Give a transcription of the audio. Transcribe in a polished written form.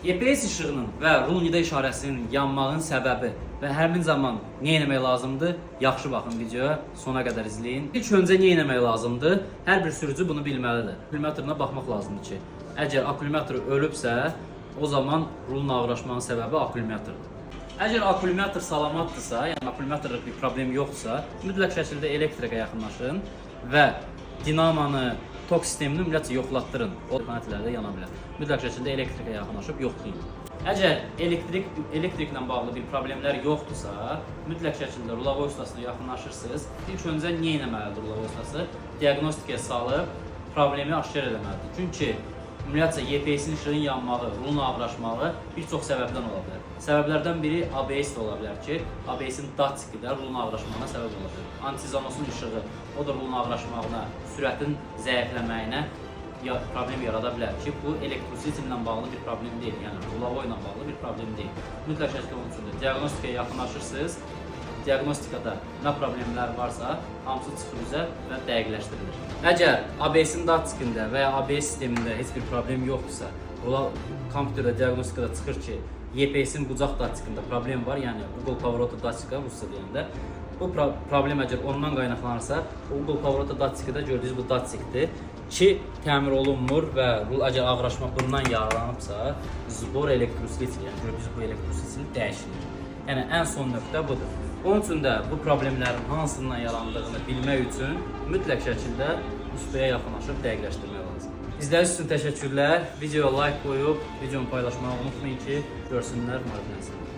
EPS işığının və rul nida işarəsinin yanmağın səbəbi və həmin zaman nə etmək lazımdır? Yaxşı baxın videoya, sona qədər izləyin. İlk öncə nə etmək lazımdır? Hər bir sürücü bunu bilməlidir. Akkumulyatoruna baxmaq lazımdır ki, əgər akkumulyator ölübsə, o zaman rulun ağırlaşmanın səbəbi akkumulyatordur. Əgər akkumulyator salamatdırsa, yəni akkumulyatorda bir problem yoxdursa, mütləq şəkildə elektrikə yaxınlaşın və dinamanı, tok sistemini ümumiyyətlə yoxlatdırın. O komponentlərdə yana bilər. Mütləq şəkildə elektrikə yaxınlaşıb yoxlayın. Əgər elektriklə bağlı bir problemlər yoxdursa, mütləq şəkildə rulavoy ustasına yaxınlaşırsınız. İlk öncə nə etməlidir rulavoy ustası? Diaqnostikaya salıb problemi aşkar etməlidir. Çünki ümumiyyətlə EPS-in işığın yanmağı, rulun ağırlaşmağı bir çox səbəbdən ola bilər. Səbəblərdən biri ABS də ola bilər ki, ABS-in datçiki də rulun ağırlaşmağına səbəb ola bilər. Antizanosun işığı, o da rulun ağırlaşmağına, sürətin zəifləməyinə problem yarada bilər ki, bu elektrositimlə bağlı bir problem deyil, yəni rulavoy ilə bağlı bir problem deyil. Mütləq şəkildə onun üçündür. Diaqnostikaya yaxınlaşırsınız, diaqnostikada nə problemlər varsa, hamısı çıxır üzə və dəqiqləşdirilir. Əgər ABS-in datçikində və ya ABS sistemində heç bir problem yoxdursa, kompüterdə diaqnostikada çıxır ki, EPS-in bucaq datçikində problem var, yəni Uqol Pavrota datçika rusca deyəndə, bu problem əgər ondan qaynaqlanırsa, Uqol Pavrota datçikdə gördüyünüz bu datçikdir ki, təmir olunmur və rul əgər ağırlaşma bundan yaralanıbsa, zbor elektrositil, yəni gördüyünüz bu elektrositil dəyişilir. Yəni ən son nöqtə budur. Onun üçün də bu problemlərin hansından yarandığını bilmək üçün mütləq şəkildə ustaya yaxınlaşıb dəqiqləşdirmək lazım. İzlədiyiniz üçün təşəkkürlər. Videoya like qoyub, videonu paylaşmağı unutmayın ki, görsünlər, maraqlansın.